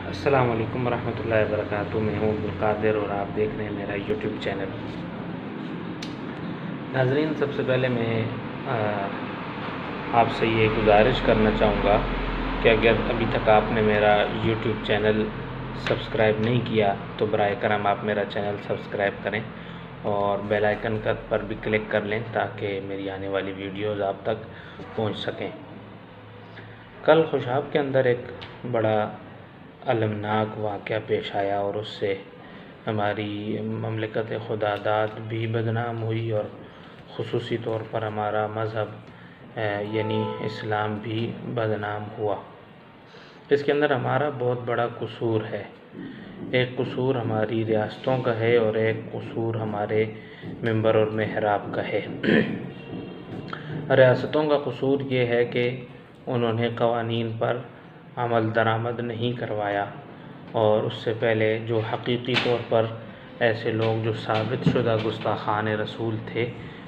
السلام علیکم ورحمۃ اللہ وبرکاتہ۔ میں ہوں عبدالقادر اور آپ دیکھ رہے ہیں میرا یوٹیوب چینل۔ ناظرین، سب سے پہلے میں آپ سے یہ گزارش کرنا چاہوں گا کہ اگر ابھی تک آپ نے میرا یوٹیوب چینل سبسکرائب نہیں کیا تو برائے کرم آپ میرا چینل سبسکرائب کریں اور بیل آئیکن پر بھی کلک کر لیں تاکہ میری آنے والی ویڈیوز آپ تک پہنچ سکیں۔ کل خوشاب کے اندر ایک بڑا المناک واقعہ پیش آیا اور اس سے ہماری مملکت خدا داد بھی بدنام ہوئی اور خصوصی طور پر ہمارا مذہب یعنی اسلام بھی بدنام ہوا۔ اس کے اندر ہمارا بہت بڑا قصور ہے۔ ایک قصور ہماری ریاستوں کا ہے اور ایک قصور ہمارے منبر اور محراب کا ہے۔ ریاستوں کا قصور یہ ہے کہ انہوں نے قوانین پر عمل درآمد نہیں کروایا، اور اس سے پہلے جو حقیقی طور پر ایسے لوگ جو ثابت شدہ گستاخان رسول تھے،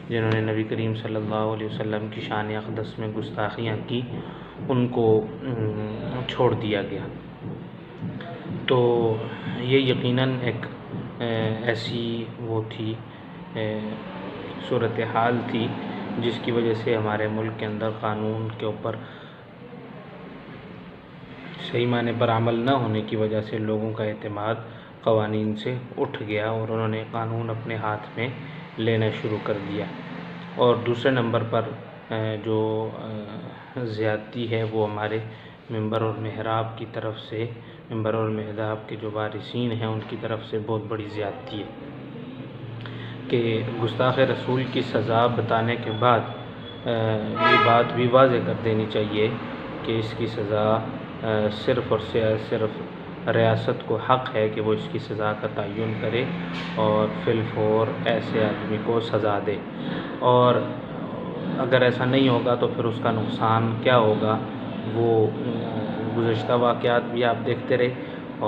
جنہوں نے نبی کریم صلی اللہ علیہ وسلم کی شان اقدس میں گستاخیاں کی، ان کو چھوڑ دیا گیا۔ تو یہ یقیناً ایک ایسی وہ تھی صورتحال تھی جس کی وجہ سے ہمارے ملک کے اندر قانون کے اوپر صحیح معنی پر عمل نہ ہونے کی وجہ سے لوگوں کا اعتماد قوانین سے اٹھ گیا اور انہوں نے قانون اپنے ہاتھ میں لینا شروع کر دیا۔ اور دوسرے نمبر پر جو زیادتی ہے وہ ہمارے منبر اور محراب کی طرف سے، منبر اور محراب کے جو وارثین ہیں ان کی طرف سے بہت بڑی زیادتی ہے کہ گستاخ رسول کی سزا بتانے کے بعد یہ بات بھی واضح کر دینی چاہیے کہ اس کی سزا صرف اور صرف ریاست کو حق ہے کہ وہ اس کی سزا کا تعین کرے اور فی الفور ایسے آدمی کو سزا دے، اور اگر ایسا نہیں ہوگا تو پھر اس کا نقصان کیا ہوگا وہ گزشتہ واقعات بھی آپ دیکھتے رہے۔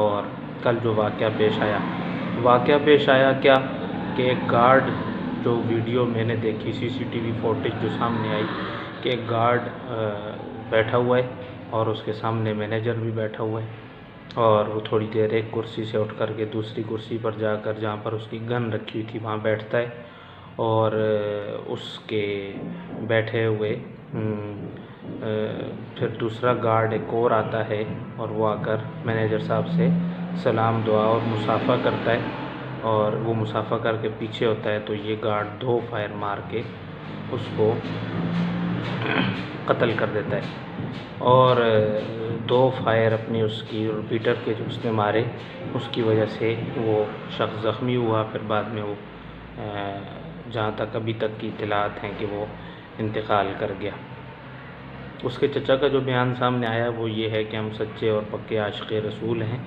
اور کل جو واقعہ پیش آیا کیا کہ ایک گارڈ، جو ویڈیو میں نے دیکھی CCTV فوٹیج جو سامنے آئی کہ ایک گارڈ بیٹھا ہوا ہے اور اس کے سامنے مینیجر بھی بیٹھا ہوا ہے، اور وہ تھوڑی دیر ایک کرسی سے اٹھ کر کے دوسری کرسی پر جا کر جہاں پر اس کی گن رکھی ہوئی تھی وہاں بیٹھتا ہے، اور اس کے بیٹھے ہوئے پھر دوسرا گارڈ ایک اور آتا ہے اور وہ آ کر مینیجر صاحب سے سلام دعا اور مصافحہ کرتا ہے، اور وہ مصافحہ کر کے پیچھے ہوتا ہے تو یہ گارڈ 2 فائر مار کے اس کو قتل کر دیتا ہے، اور 2 فائر اپنی اس کی ریپیٹر کے جو اس نے مارے اس کی وجہ سے وہ شخص زخمی ہوا۔ پھر بعد میں وہ جہاں تک ابھی تک کی اطلاعات ہیں کہ وہ انتقال کر گیا۔ اس کے چچا کا جو بیان سامنے آیا وہ یہ ہے کہ ہم سچے اور پکے عاشق رسول ہیں،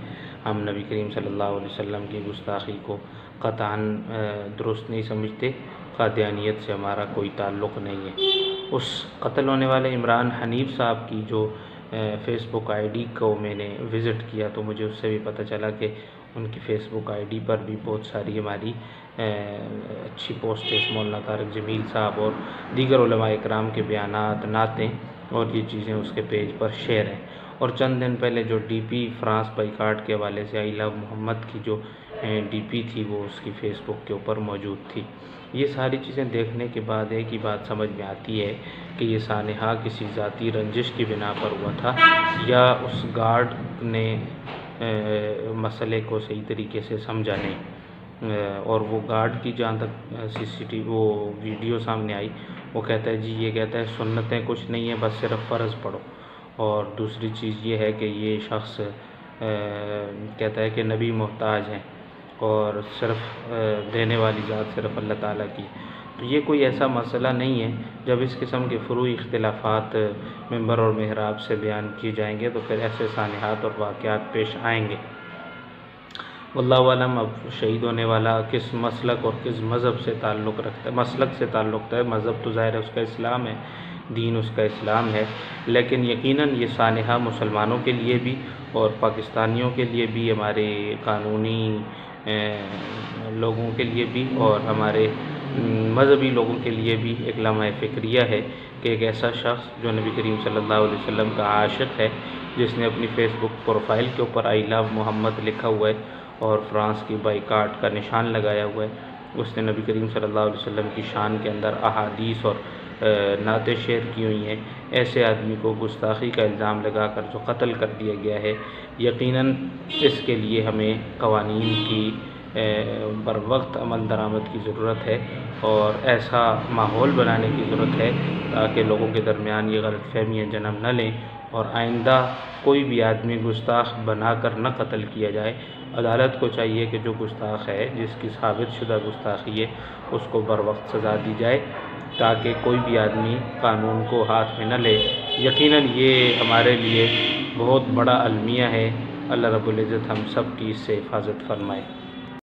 ہم نبی کریم صلی اللہ علیہ وسلم کی گستاخی کو قطعاً درست نہیں سمجھتے، قادیانیت سے ہمارا کوئی تعلق نہیں ہے۔ اس قتل ہونے والے عمران حنیف صاحب کی جو فیس بک ID کو میں نے وزٹ کیا تو مجھے اس سے بھی پتہ چلا کہ ان کی فیس بک ID پر بھی بہت ساری ہماری اچھی پوسٹس، مولانا طارق جمیل صاحب اور دیگر علماء اکرام کے بیانات، نعتیں اور یہ چیزیں اس کے پیج پر شیئر ہیں۔ اور چند دن پہلے جو DP فرانس بائیکاٹ کے حوالے سے آئی لو محمد کی جو DP تھی وہ اس کی فیس بک کے اوپر موجود تھی۔ یہ ساری چیزیں دیکھنے کے بعد ایک ہی بات سمجھ میں آتی ہے کہ یہ سانحہ کسی ذاتی رنجش کی بنا پر ہوا تھا، یا اس گارڈ نے مسئلے کو صحیح طریقے سے سمجھا نہیں۔ اور وہ گارڈ کی جہاں تک CCTV وہ ویڈیو سامنے آئی وہ کہتا ہے یہ کہتا ہے سنتیں کچھ نہیں ہیں، بس صرف فرض پڑھو، اور دوسری چیز یہ ہے کہ یہ شخص کہتا ہے کہ نبی محتاج ہیں اور صرف دینے والی ذات صرف اللہ تعالیٰ کی۔ تو یہ کوئی ایسا مسئلہ نہیں ہے۔ جب اس قسم کے فروعی اختلافات منبر اور محراب سے بیان کیے جائیں گے تو پھر ایسے سانحات اور واقعات پیش آئیں گے۔ واللہ عالم اب شہید ہونے والا کس مسلک اور کس مذہب سے تعلق رکھتا ہے، مسلک سے تعلق رکھتا ہے، مذہب تو ظاہر ہے اس کا اسلام ہے، دین اس کا اسلام ہے، لیکن یقیناً یہ سانحہ مسلمانوں کے لیے بھی اور پاکستانیوں کے لیے بھی، ہمارے قانونی لوگوں کے لیے بھی اور ہمارے مذہبی لوگوں کے لیے بھی ایک لمحہ فکریہ ہے کہ ایک ایسا شخص جو نبی کریم صلی اللہ علیہ وسلم کا عاشق ہے جس نے اپنی فیس بک پروفائل کے اوپر آئی لو محمد لکھا ہوا ہے اور فرانس کی بائیکاٹ کا نشان لگایا ہوا ہے، اس نے نبی کریم صلی اللہ علیہ وسلم کی شان کے اندر احادیث اور نعتیں شیئر کی ہوئی ہیں، ایسے آدمی کو گستاخی کا الزام لگا کر جو قتل کر دیا گیا ہے، یقیناً اس کے لیے ہمیں قوانین کی بر وقت عمل درآمد کی ضرورت ہے اور ایسا ماحول بنانے کی ضرورت ہے تاکہ لوگوں کے درمیان یہ غلط فہمیاں جنم نہ لیں اور آئندہ کوئی بھی آدمی گستاخ بنا کر نہ قتل کیا جائے۔ عدالت کو چاہیے کہ جو گستاخ ہے، جس کی ثابت شدہ گستاخی ہے، اس کو بر وقت سزا دی جائے تاکہ کوئی بھی آدمی قانون کو ہاتھ میں نہ لے۔ یقیناً یہ ہمارے لیے بہت بڑا المیہ ہے۔ اللہ رب العزت ہم سب کی اس سے حفاظت فرمائے۔